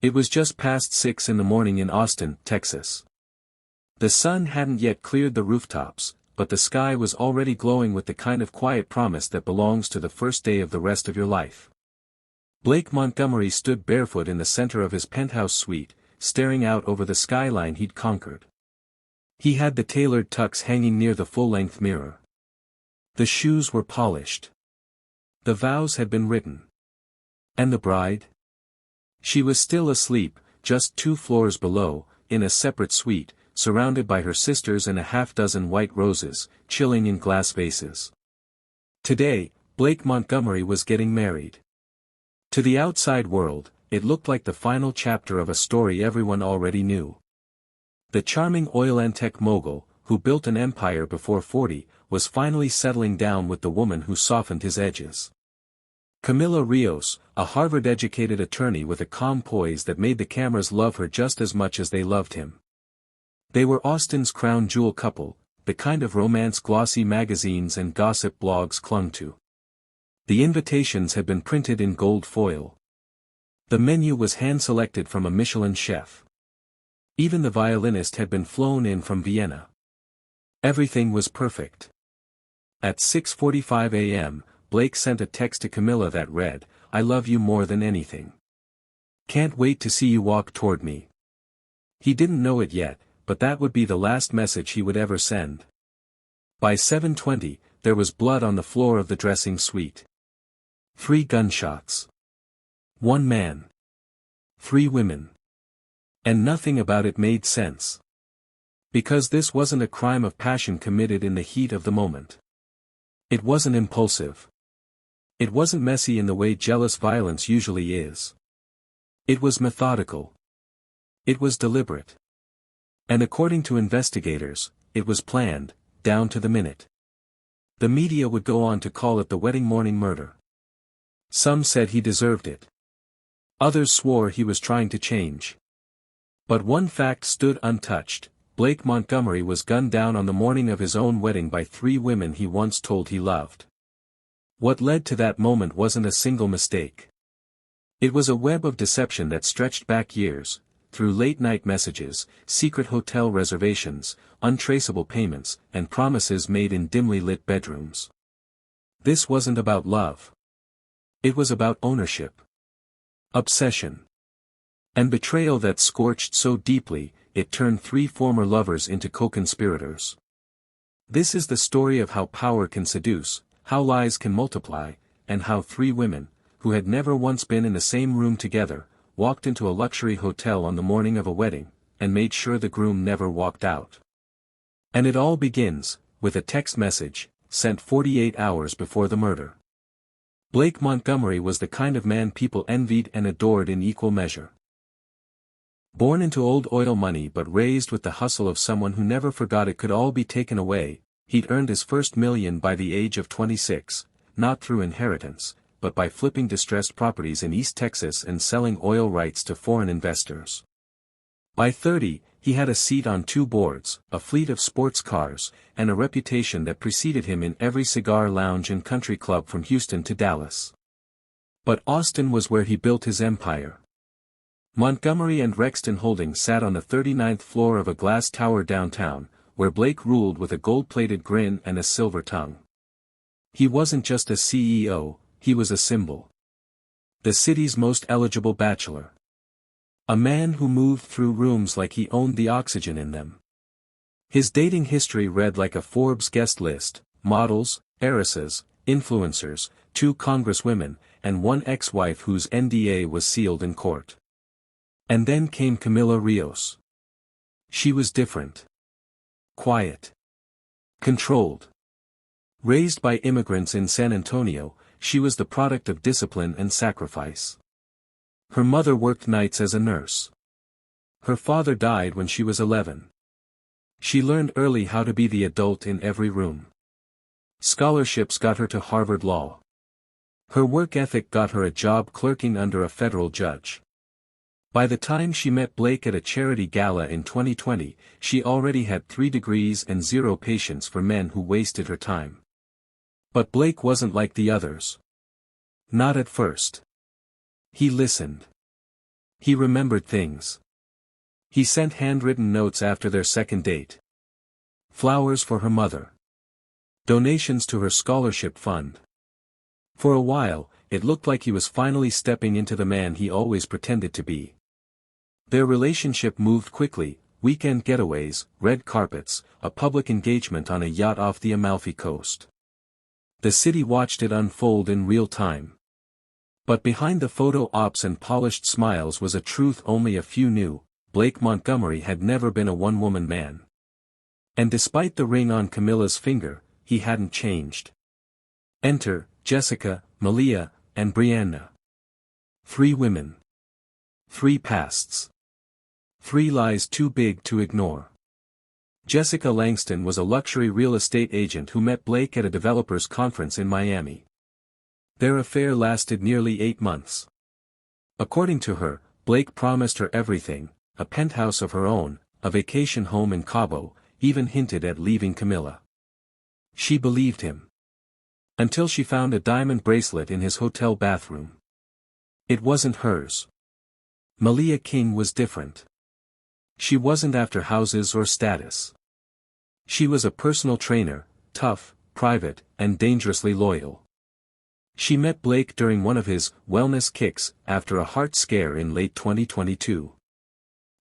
It was just past 6 in the morning in Austin, Texas. The sun hadn't yet cleared the rooftops, but the sky was already glowing with the kind of quiet promise that belongs to the first day of the rest of your life. Blake Montgomery stood barefoot in the center of his penthouse suite, staring out over the skyline he'd conquered. He had the tailored tux hanging near the full-length mirror. The shoes were polished. The vows had been written. And the bride? She was still asleep, just 2 floors below, in a separate suite, surrounded by her sisters and a half-dozen white roses, chilling in glass vases. Today, Blake Montgomery was getting married. To the outside world, it looked like the final chapter of a story everyone already knew. The charming oil and tech mogul, who built an empire before 40, was finally settling down with the woman who softened his edges. Camila Rios, a Harvard-educated attorney with a calm poise that made the cameras love her just as much as they loved him. They were Austin's crown jewel couple, the kind of romance glossy magazines and gossip blogs clung to. The invitations had been printed in gold foil. The menu was hand-selected from a Michelin chef. Even the violinist had been flown in from Vienna. Everything was perfect. At 6:45 a.m., Blake sent a text to Camilla that read, "I love you more than anything. Can't wait to see you walk toward me." He didn't know it yet, but that would be the last message he would ever send. By 7:20, there was blood on the floor of the dressing suite. 3 gunshots. 1 man. 3 women. And nothing about it made sense. Because this wasn't a crime of passion committed in the heat of the moment. It wasn't impulsive. It wasn't messy in the way jealous violence usually is. It was methodical. It was deliberate. And according to investigators, it was planned, down to the minute. The media would go on to call it the wedding morning murder. Some said he deserved it. Others swore he was trying to change. But one fact stood untouched: Blake Montgomery was gunned down on the morning of his own wedding by 3 women he once told he loved. What led to that moment wasn't a single mistake. It was a web of deception that stretched back years, through late-night messages, secret hotel reservations, untraceable payments, and promises made in dimly lit bedrooms. This wasn't about love. It was about ownership. Obsession. And betrayal that scorched so deeply, it turned 3 former lovers into co-conspirators. This is the story of how power can seduce, how lies can multiply, and how 3 women, who had never once been in the same room together, walked into a luxury hotel on the morning of a wedding, and made sure the groom never walked out. And it all begins, with a text message, sent 48 hours before the murder. Blake Montgomery was the kind of man people envied and adored in equal measure. Born into old oil money but raised with the hustle of someone who never forgot it could all be taken away, he'd earned his first million by the age of 26, not through inheritance, but by flipping distressed properties in East Texas and selling oil rights to foreign investors. By 30, he had a seat on 2 boards, a fleet of sports cars, and a reputation that preceded him in every cigar lounge and country club from Houston to Dallas. But Austin was where he built his empire. Montgomery and Rexton Holdings sat on the 39th floor of a glass tower downtown, where Blake ruled with a gold-plated grin and a silver tongue. He wasn't just a CEO, he was a symbol. The city's most eligible bachelor. A man who moved through rooms like he owned the oxygen in them. His dating history read like a Forbes guest list: models, heiresses, influencers, 2 congresswomen, and 1 ex-wife whose NDA was sealed in court. And then came Camila Rios. She was different. Quiet. Controlled. Raised by immigrants in San Antonio, she was the product of discipline and sacrifice. Her mother worked nights as a nurse. Her father died when she was 11. She learned early how to be the adult in every room. Scholarships got her to Harvard Law. Her work ethic got her a job clerking under a federal judge. By the time she met Blake at a charity gala in 2020, she already had 3 degrees and 0 patience for men who wasted her time. But Blake wasn't like the others. Not at first. He listened. He remembered things. He sent handwritten notes after their second date. Flowers for her mother. Donations to her scholarship fund. For a while, it looked like he was finally stepping into the man he always pretended to be. Their relationship moved quickly: weekend getaways, red carpets, a public engagement on a yacht off the Amalfi Coast. The city watched it unfold in real time. But behind the photo ops and polished smiles was a truth only a few knew: Blake Montgomery had never been a one-woman man. And despite the ring on Camilla's finger, he hadn't changed. Enter Jessica, Malia, and Brianna. 3 women. 3 pasts. 3 lies too big to ignore. Jessica Langston was a luxury real estate agent who met Blake at a developers conference in Miami. Their affair lasted nearly 8 months. According to her, Blake promised her everything: a penthouse of her own, a vacation home in Cabo, even hinted at leaving Camilla. She believed him. Until she found a diamond bracelet in his hotel bathroom. It wasn't hers. Malia King was different. She wasn't after houses or status. She was a personal trainer, tough, private, and dangerously loyal. She met Blake during one of his wellness kicks after a heart scare in late 2022.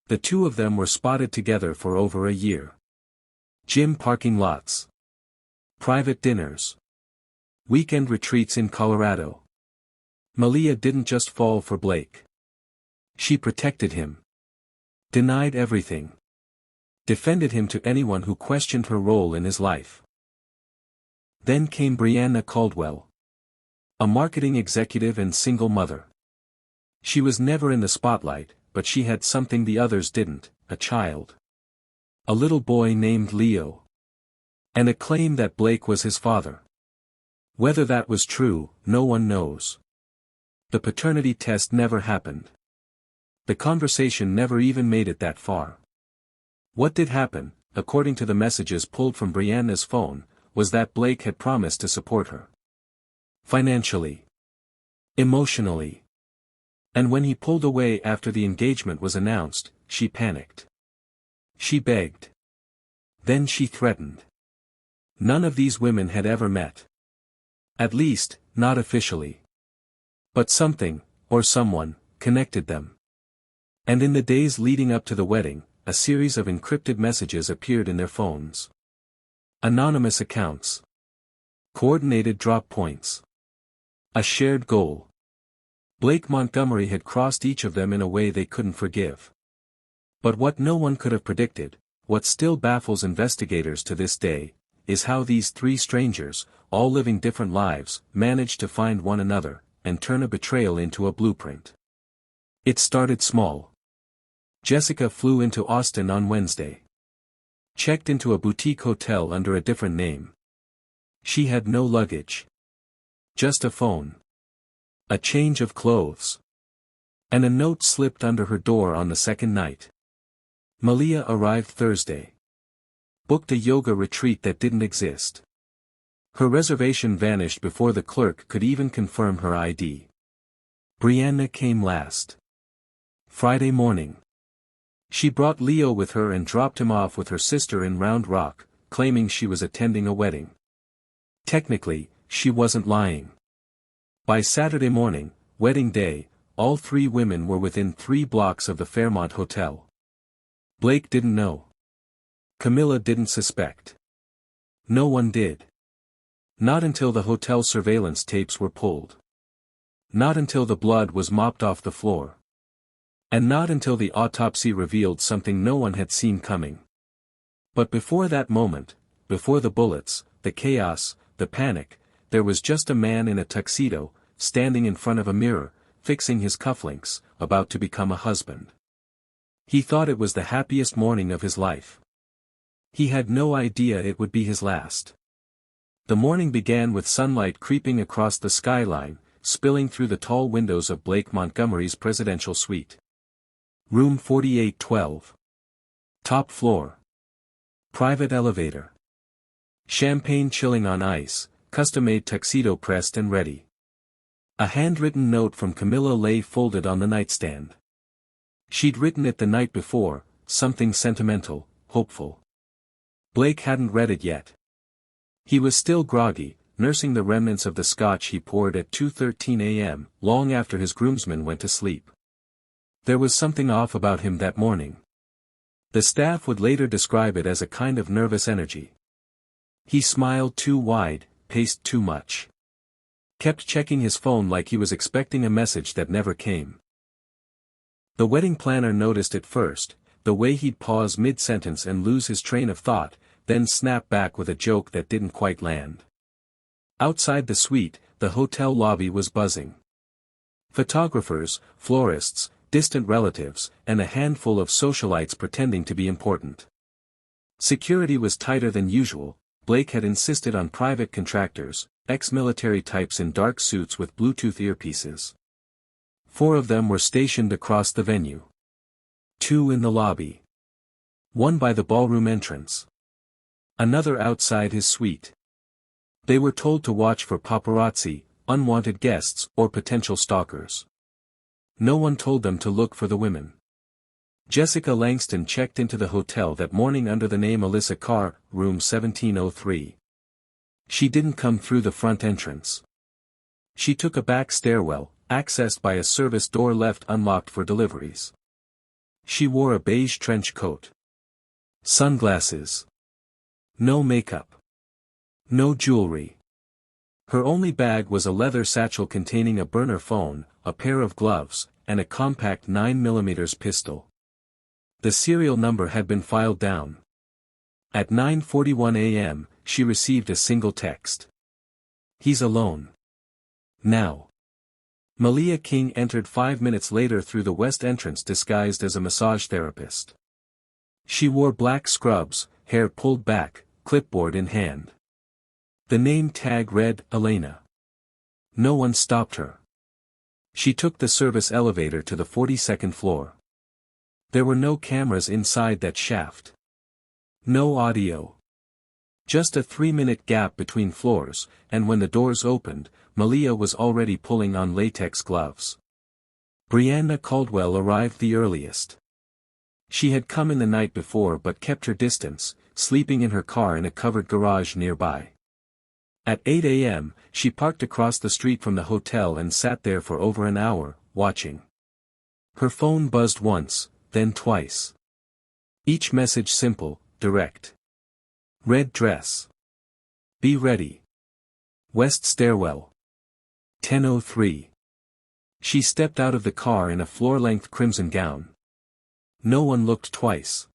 The two of them were spotted together for over a year. Gym parking lots. Private dinners. Weekend retreats in Colorado. Malia didn't just fall for Blake. She protected him. Denied everything. Defended him to anyone who questioned her role in his life. Then came Brianna Caldwell. A marketing executive and single mother. She was never in the spotlight, but she had something the others didn't: a child. A little boy named Leo. And a claim that Blake was his father. Whether that was true, no one knows. The paternity test never happened. The conversation never even made it that far. What did happen, according to the messages pulled from Brianna's phone, was that Blake had promised to support her. Financially. Emotionally. And when he pulled away after the engagement was announced, she panicked. She begged. Then she threatened. None of these women had ever met. At least, not officially. But something, or someone, connected them. And in the days leading up to the wedding, a series of encrypted messages appeared in their phones. Anonymous accounts. Coordinated drop points. A shared goal. Blake Montgomery had crossed each of them in a way they couldn't forgive. But what no one could have predicted, what still baffles investigators to this day, is how these 3 strangers, all living different lives, managed to find one another, and turn a betrayal into a blueprint. It started small. Jessica flew into Austin on Wednesday. Checked into a boutique hotel under a different name. She had no luggage. Just a phone. A change of clothes. And a note slipped under her door on the second night. Malia arrived Thursday. Booked a yoga retreat that didn't exist. Her reservation vanished before the clerk could even confirm her ID. Brianna came last. Friday morning. She brought Leo with her and dropped him off with her sister in Round Rock, claiming she was attending a wedding. Technically, she wasn't lying. By Saturday morning, wedding day, all 3 women were within 3 blocks of the Fairmont Hotel. Blake didn't know. Camilla didn't suspect. No one did. Not until the hotel surveillance tapes were pulled. Not until the blood was mopped off the floor. And not until the autopsy revealed something no one had seen coming. But before that moment, before the bullets, the chaos, the panic, there was just a man in a tuxedo, standing in front of a mirror, fixing his cufflinks, about to become a husband. He thought it was the happiest morning of his life. He had no idea it would be his last. The morning began with sunlight creeping across the skyline, spilling through the tall windows of Blake Montgomery's presidential suite. Room 4812. Top floor. Private elevator. Champagne chilling on ice, custom-made tuxedo pressed and ready. A handwritten note from Camilla lay folded on the nightstand. She'd written it the night before, something sentimental, hopeful. Blake hadn't read it yet. He was still groggy, nursing the remnants of the scotch he poured at 2:13 a.m., long after his groomsmen went to sleep. There was something off about him that morning. The staff would later describe it as a kind of nervous energy. He smiled too wide, paced too much. Kept checking his phone like he was expecting a message that never came. The wedding planner noticed it first, the way he'd pause mid-sentence and lose his train of thought, then snap back with a joke that didn't quite land. Outside the suite, the hotel lobby was buzzing. Photographers, florists, distant relatives, and a handful of socialites pretending to be important. Security was tighter than usual. Blake had insisted on private contractors, ex-military types in dark suits with Bluetooth earpieces. 4 of them were stationed across the venue. 2 in the lobby. 1 by the ballroom entrance. Another outside his suite. They were told to watch for paparazzi, unwanted guests, or potential stalkers. No one told them to look for the women. Jessica Langston checked into the hotel that morning under the name Alyssa Carr, room 1703. She didn't come through the front entrance. She took a back stairwell, accessed by a service door left unlocked for deliveries. She wore a beige trench coat. Sunglasses. No makeup. No jewelry. Her only bag was a leather satchel containing a burner phone, a pair of gloves, and a compact 9mm pistol. The serial number had been filed down. At 9:41 a.m., she received a single text. He's alone. Now. Malia King entered 5 minutes later through the west entrance disguised as a massage therapist. She wore black scrubs, hair pulled back, clipboard in hand. The name tag read, Elena. No one stopped her. She took the service elevator to the 42nd floor. There were no cameras inside that shaft. No audio. Just a 3-minute gap between floors, and when the doors opened, Malia was already pulling on latex gloves. Brianna Caldwell arrived the earliest. She had come in the night before but kept her distance, sleeping in her car in a covered garage nearby. At 8 a.m., she parked across the street from the hotel and sat there for over an hour, watching. Her phone buzzed once, then twice. Each message simple, direct. Red dress. Be ready. West stairwell. 10:03. She stepped out of the car in a floor-length crimson gown. No one looked twice.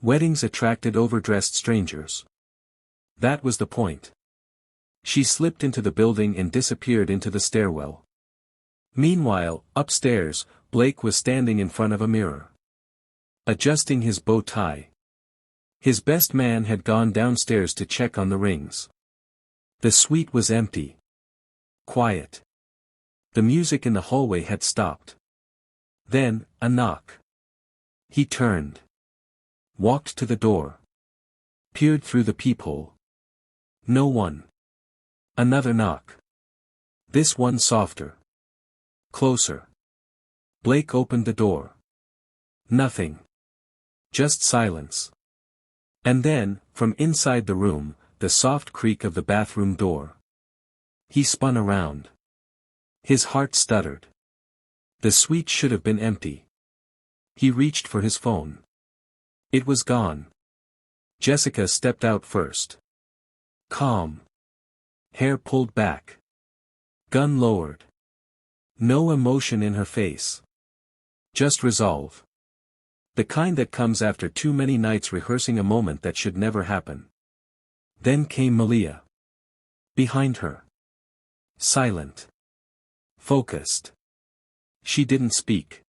Weddings attracted overdressed strangers. That was the point. She slipped into the building and disappeared into the stairwell. Meanwhile, upstairs, Blake was standing in front of a mirror. Adjusting his bow tie. His best man had gone downstairs to check on the rings. The suite was empty. Quiet. The music in the hallway had stopped. Then, a knock. He turned. Walked to the door. Peered through the peephole. No one. Another knock. This one softer. Closer. Blake opened the door. Nothing. Just silence. And then, from inside the room, the soft creak of the bathroom door. He spun around. His heart stuttered. The suite should have been empty. He reached for his phone. It was gone. Jessica stepped out first. Calm. Hair pulled back. Gun lowered. No emotion in her face. Just resolve. The kind that comes after too many nights rehearsing a moment that should never happen. Then came Malia. Behind her. Silent. Focused. She didn't speak.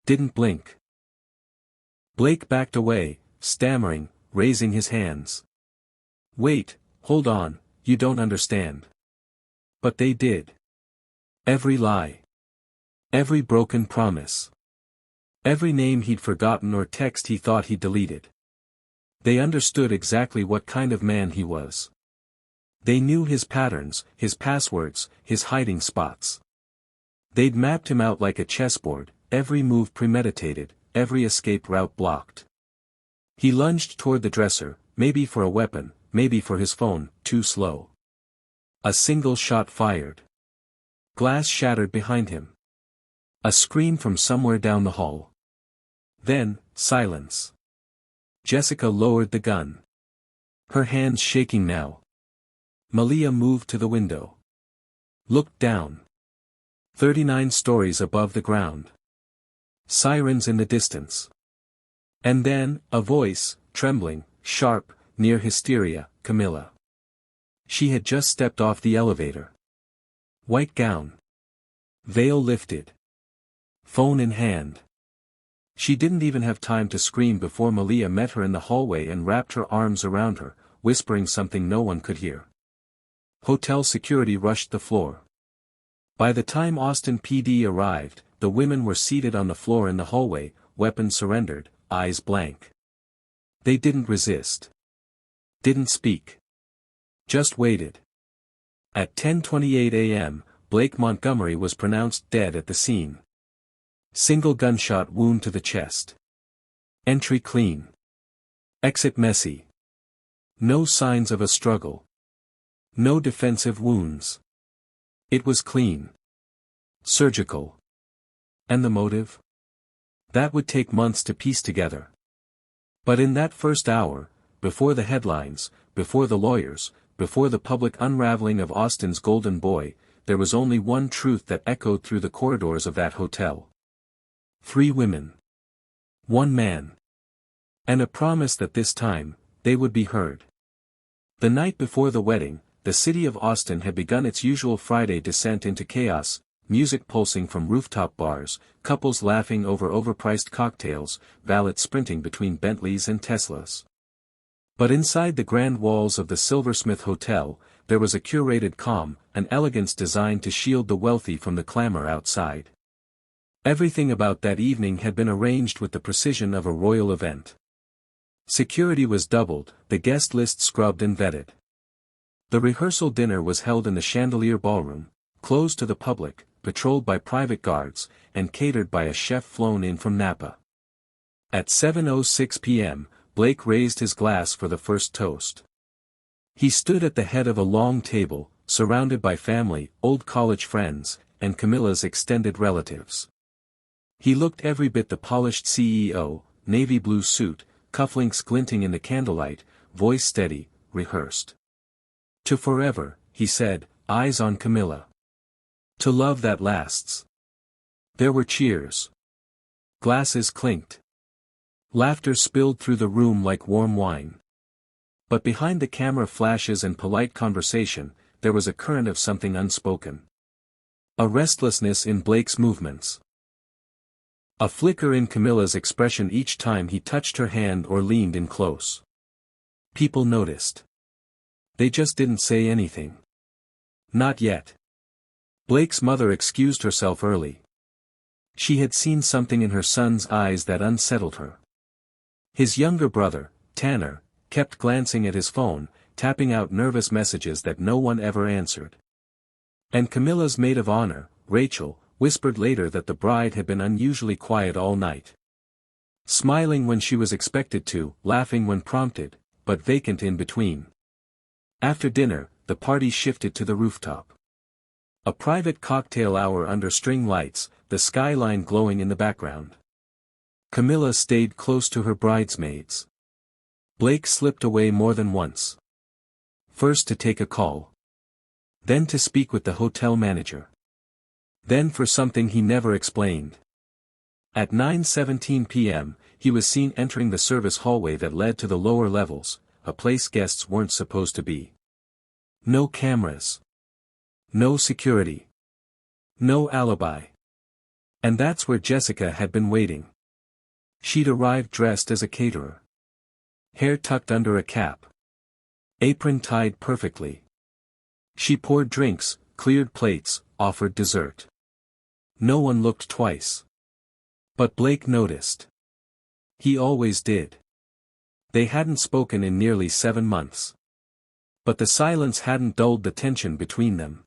Didn't blink. Blake backed away, stammering, raising his hands. Wait, hold on, you don't understand. But they did. Every lie. Every broken promise. Every name he'd forgotten or text he thought he'd deleted. They understood exactly what kind of man he was. They knew his patterns, his passwords, his hiding spots. They'd mapped him out like a chessboard, every move premeditated, every escape route blocked. He lunged toward the dresser, maybe for a weapon, maybe for his phone, too slow. A single shot fired. Glass shattered behind him. A scream from somewhere down the hall. Then, silence. Jessica lowered the gun. Her hands shaking now. Malia moved to the window. Looked down. 39 stories above the ground. Sirens in the distance. And then, a voice, trembling, sharp, near hysteria, Camilla. She had just stepped off the elevator. White gown. Veil lifted. Phone in hand. She didn't even have time to scream before Malia met her in the hallway and wrapped her arms around her, whispering something no one could hear. Hotel security rushed the floor. By the time Austin PD arrived, the women were seated on the floor in the hallway, weapons surrendered, eyes blank. They didn't resist. Didn't speak. Just waited. At 10:28 a.m., Blake Montgomery was pronounced dead at the scene. Single gunshot wound to the chest. Entry clean. Exit messy. No signs of a struggle. No defensive wounds. It was clean. Surgical. And the motive? That would take months to piece together. But in that first hour, before the headlines, before the lawyers, before the public unraveling of Austin's golden boy, there was only one truth that echoed through the corridors of that hotel. 3 women. 1 man. And a promise that this time, they would be heard. The night before the wedding, the city of Austin had begun its usual Friday descent into chaos, music pulsing from rooftop bars, couples laughing over overpriced cocktails, valets sprinting between Bentleys and Teslas. But inside the grand walls of the Silversmith Hotel, there was a curated calm, an elegance designed to shield the wealthy from the clamor outside. Everything about that evening had been arranged with the precision of a royal event. Security was doubled, the guest list scrubbed and vetted. The rehearsal dinner was held in the Chandelier Ballroom, closed to the public, patrolled by private guards, and catered by a chef flown in from Napa. At 7:06 p.m., Blake raised his glass for the first toast. He stood at the head of a long table, surrounded by family, old college friends, and Camilla's extended relatives. He looked every bit the polished CEO, navy blue suit, cufflinks glinting in the candlelight, voice steady, rehearsed. To forever, he said, eyes on Camilla. To love that lasts. There were cheers. Glasses clinked. Laughter spilled through the room like warm wine. But behind the camera flashes and polite conversation, there was a current of something unspoken. A restlessness in Blake's movements. A flicker in Camilla's expression each time he touched her hand or leaned in close. People noticed. They just didn't say anything. Not yet. Blake's mother excused herself early. She had seen something in her son's eyes that unsettled her. His younger brother, Tanner, kept glancing at his phone, tapping out nervous messages that no one ever answered. And Camilla's maid of honor, Rachel, whispered later that the bride had been unusually quiet all night. Smiling when she was expected to, laughing when prompted, but vacant in between. After dinner, the party shifted to the rooftop. A private cocktail hour under string lights, the skyline glowing in the background. Camilla stayed close to her bridesmaids. Blake slipped away more than once. First to take a call. Then to speak with the hotel manager. Then for something he never explained. At 9:17 p.m., he was seen entering the service hallway that led to the lower levels, a place guests weren't supposed to be. No cameras. No security. No alibi. And that's where Jessica had been waiting. She'd arrived dressed as a caterer. Hair tucked under a cap. Apron tied perfectly. She poured drinks, cleared plates, offered dessert. No one looked twice. But Blake noticed. He always did. They hadn't spoken in nearly 7 months. But the silence hadn't dulled the tension between them.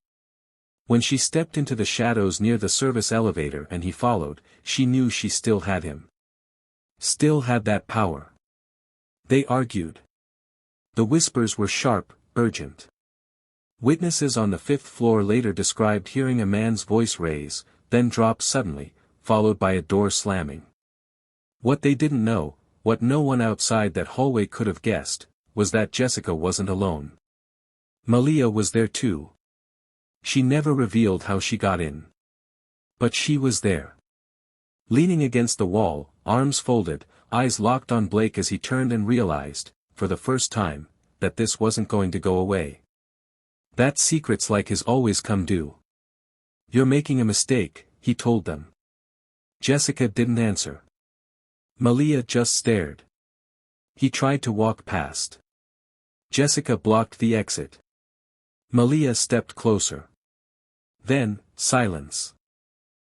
When she stepped into the shadows near the service elevator and he followed, she knew she still had him. Still had that power. They argued. The whispers were sharp, urgent. Witnesses on the fifth floor later described hearing a man's voice raise, then drop suddenly, followed by a door slamming. What they didn't know, what no one outside that hallway could have guessed, was that Jessica wasn't alone. Malia was there too. She never revealed how she got in. But she was there. Leaning against the wall, arms folded, eyes locked on Blake as he turned and realized, for the first time, that this wasn't going to go away. That secrets like his always come due. "You're making a mistake," he told them. Jessica didn't answer. Malia just stared. He tried to walk past. Jessica blocked the exit. Malia stepped closer. Then, silence.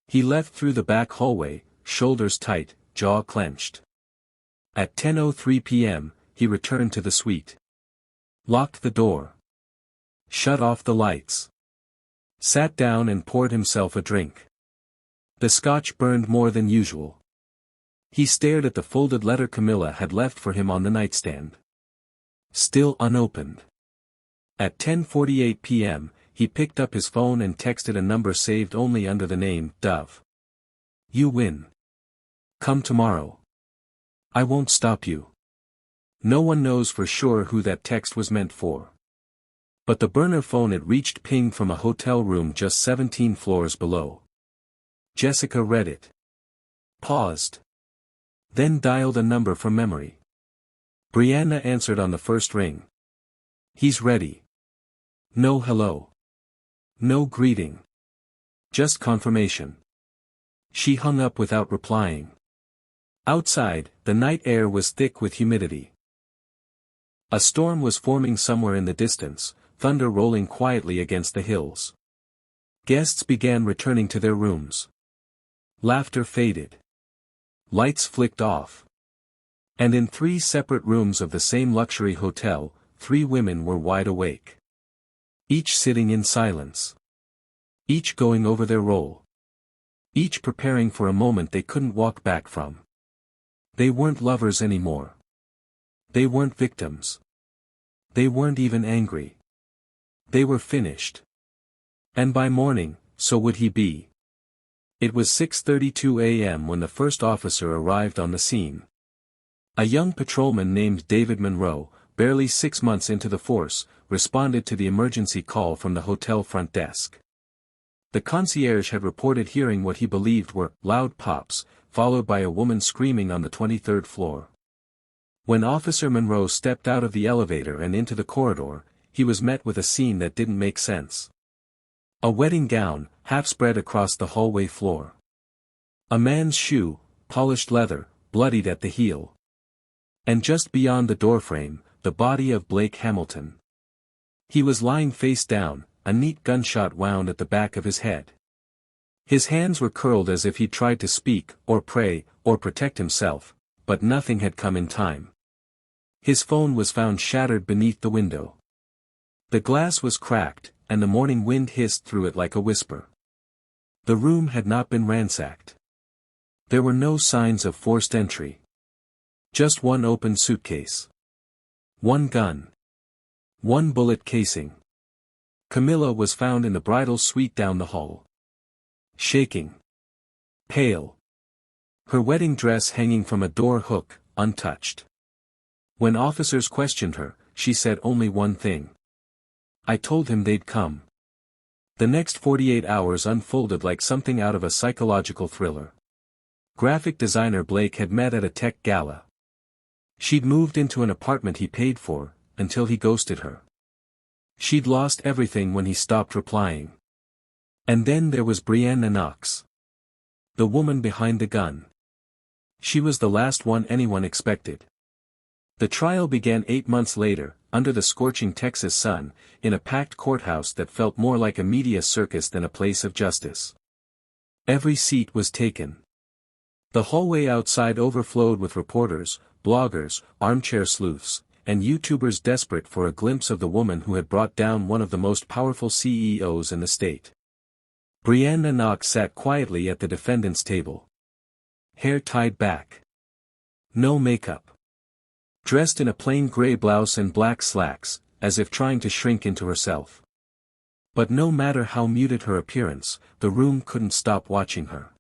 He left through the back hallway, shoulders tight, jaw clenched. At 10:03 p.m., he returned to the suite. Locked the door. Shut off the lights. Sat down and poured himself a drink. The scotch burned more than usual. He stared at the folded letter Camilla had left for him on the nightstand. Still unopened. At 10:48 p.m., he picked up his phone and texted a number saved only under the name, Dove. "You win. Come tomorrow. I won't stop you." No one knows for sure who that text was meant for. But the burner phone it reached pinged from a hotel room just 17 floors below. Jessica read it. Paused. Then dialed a number from memory. Brianna answered on the first ring. "He's ready." No hello. No greeting. Just confirmation. She hung up without replying. Outside, the night air was thick with humidity. A storm was forming somewhere in the distance, thunder rolling quietly against the hills. Guests began returning to their rooms. Laughter faded. Lights flicked off. And in 3 separate rooms of the same luxury hotel, 3 women were wide awake. Each sitting in silence. Each going over their role. Each preparing for a moment they couldn't walk back from. They weren't lovers anymore. They weren't victims. They weren't even angry. They were finished. And by morning, so would he be. It was 6:32 a.m. when the first officer arrived on the scene. A young patrolman named David Monroe, barely 6 months into the force, responded to the emergency call from the hotel front desk. The concierge had reported hearing what he believed were loud pops, followed by a woman screaming on the 23rd floor. When Officer Monroe stepped out of the elevator and into the corridor, he was met with a scene that didn't make sense. A wedding gown, half spread across the hallway floor. A man's shoe, polished leather, bloodied at the heel. And just beyond the doorframe, the body of Blake Hamilton. He was lying face down, a neat gunshot wound at the back of his head. His hands were curled as if he tried to speak, or pray, or protect himself, but nothing had come in time. His phone was found shattered beneath the window. The glass was cracked, and the morning wind hissed through it like a whisper. The room had not been ransacked. There were no signs of forced entry. Just one open suitcase. One gun. One bullet casing. Camilla was found in the bridal suite down the hall. Shaking. Pale. Her wedding dress hanging from a door hook, untouched. When officers questioned her, she said only one thing. "I told him they'd come." The next 48 hours unfolded like something out of a psychological thriller. Graphic designer Blake had met at a tech gala. She'd moved into an apartment he paid for, until he ghosted her. She'd lost everything when he stopped replying. And then there was Brianna Knox. The woman behind the gun. She was the last one anyone expected. The trial began 8 months later, under the scorching Texas sun, in a packed courthouse that felt more like a media circus than a place of justice. Every seat was taken. The hallway outside overflowed with reporters, bloggers, armchair sleuths, and YouTubers desperate for a glimpse of the woman who had brought down one of the most powerful CEOs in the state. Brianna Knox sat quietly at the defendant's table. Hair tied back. No makeup. Dressed in a plain gray blouse and black slacks, as if trying to shrink into herself. But no matter how muted her appearance, the room couldn't stop watching her.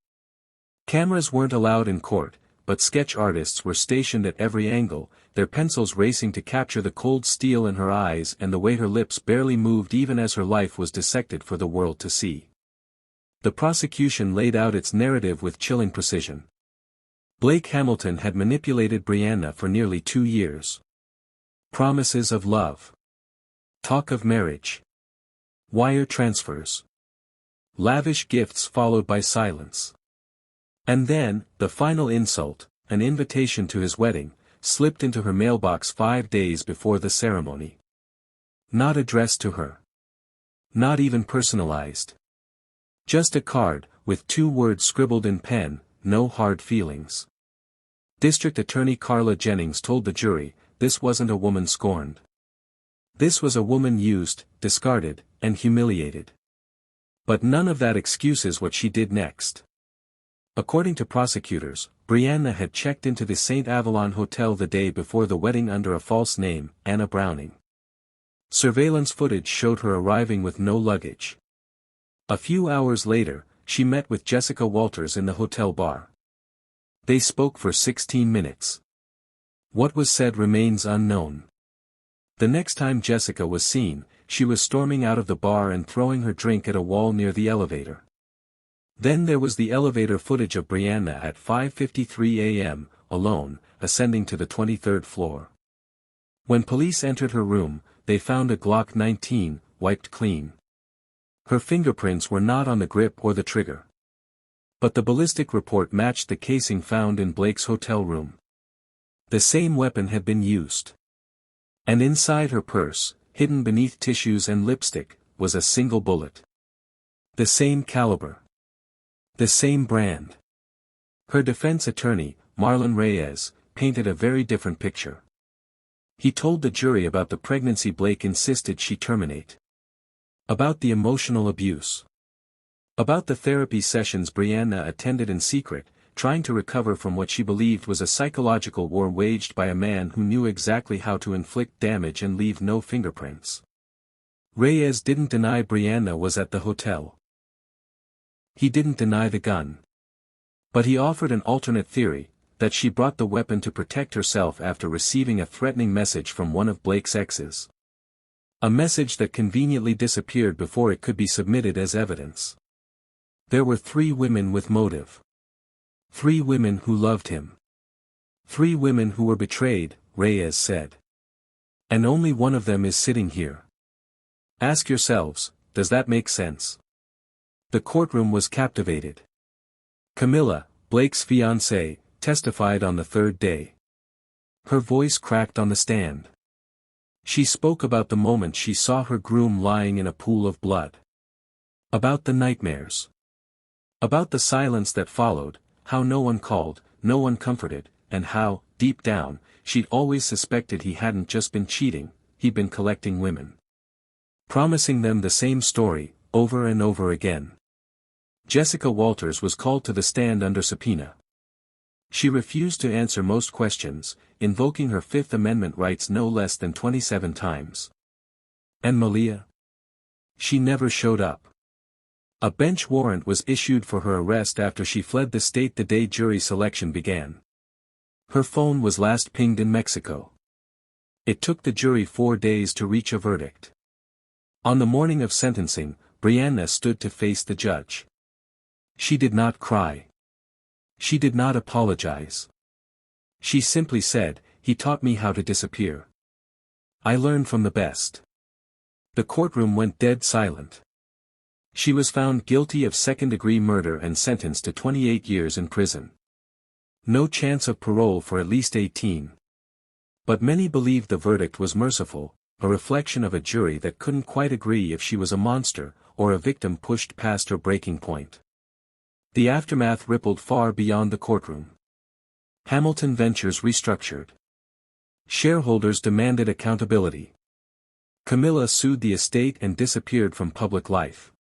Cameras weren't allowed in court, but sketch artists were stationed at every angle, their pencils racing to capture the cold steel in her eyes and the way her lips barely moved even as her life was dissected for the world to see. The prosecution laid out its narrative with chilling precision. Blake Hamilton had manipulated Brianna for nearly 2 years. Promises of love. Talk of marriage. Wire transfers. Lavish gifts followed by silence. And then, the final insult, an invitation to his wedding, slipped into her mailbox 5 days before the ceremony. Not addressed to her. Not even personalized. Just a card, with 2 words scribbled in pen, no hard feelings. District Attorney Carla Jennings told the jury, this wasn't a woman scorned. This was a woman used, discarded, and humiliated. But none of that excuses what she did next. According to prosecutors, Brianna had checked into the St. Avalon Hotel the day before the wedding under a false name, Anna Browning. Surveillance footage showed her arriving with no luggage. A few hours later, she met with Jessica Walters in the hotel bar. They spoke for 16 minutes. What was said remains unknown. The next time Jessica was seen, she was storming out of the bar and throwing her drink at a wall near the elevator. Then there was the elevator footage of Brianna at 5:53 a.m., alone, ascending to the 23rd floor. When police entered her room, they found a Glock 19, wiped clean. Her fingerprints were not on the grip or the trigger. But the ballistic report matched the casing found in Blake's hotel room. The same weapon had been used. And inside her purse, hidden beneath tissues and lipstick, was a single bullet. The same caliber. The same brand. Her defense attorney, Marlon Reyes, painted a very different picture. He told the jury about the pregnancy Blake insisted she terminate. About the emotional abuse. About the therapy sessions Brianna attended in secret, trying to recover from what she believed was a psychological war waged by a man who knew exactly how to inflict damage and leave no fingerprints. Reyes didn't deny Brianna was at the hotel. He didn't deny the gun. But he offered an alternate theory, that she brought the weapon to protect herself after receiving a threatening message from one of Blake's exes. A message that conveniently disappeared before it could be submitted as evidence. There were 3 women with motive. 3 women who loved him. 3 women who were betrayed, Reyes said. And only one of them is sitting here. Ask yourselves, does that make sense? The courtroom was captivated. Camilla, Blake's fiancée, testified on the 3rd day. Her voice cracked on the stand. She spoke about the moment she saw her groom lying in a pool of blood. About the nightmares. About the silence that followed, how no one called, no one comforted, and how, deep down, she'd always suspected he hadn't just been cheating, he'd been collecting women. Promising them the same story, over and over again. Jessica Walters was called to the stand under subpoena. She refused to answer most questions, invoking her Fifth Amendment rights no less than 27 times. And Malia? She never showed up. A bench warrant was issued for her arrest after she fled the state the day jury selection began. Her phone was last pinged in Mexico. It took the jury 4 days to reach a verdict. On the morning of sentencing, Brianna stood to face the judge. She did not cry. She did not apologize. She simply said, "He taught me how to disappear. I learned from the best." The courtroom went dead silent. She was found guilty of second-degree murder and sentenced to 28 years in prison. No chance of parole for at least 18. But many believed the verdict was merciful, a reflection of a jury that couldn't quite agree if she was a monster, or a victim pushed past her breaking point. The aftermath rippled far beyond the courtroom. Hamilton Ventures restructured. Shareholders demanded accountability. Camilla sued the estate and disappeared from public life.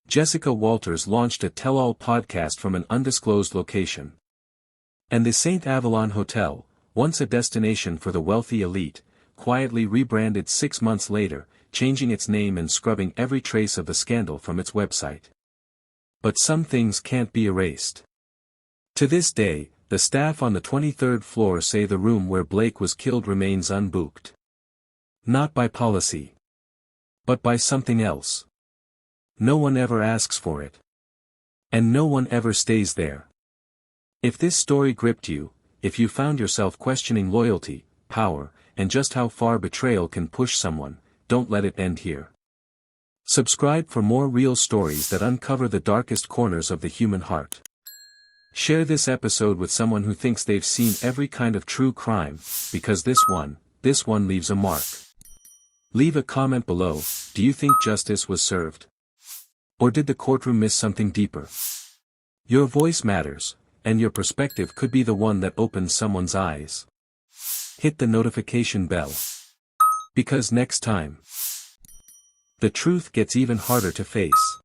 Jessica Walters launched a tell-all podcast from an undisclosed location. And the St. Avalon Hotel, once a destination for the wealthy elite, quietly rebranded 6 months later, changing its name and scrubbing every trace of the scandal from its website. But some things can't be erased. To this day, the staff on the 23rd floor say the room where Blake was killed remains unbooked. Not by policy, but by something else. No one ever asks for it. And no one ever stays there. If this story gripped you, if you found yourself questioning loyalty, power, and just how far betrayal can push someone, don't let it end here. Subscribe for more real stories that uncover the darkest corners of the human heart. Share this episode with someone who thinks they've seen every kind of true crime, because this one leaves a mark. Leave a comment below. Do you think justice was served? Or did the courtroom miss something deeper? Your voice matters, and your perspective could be the one that opens someone's eyes. Hit the notification bell. Because next time, the truth gets even harder to face.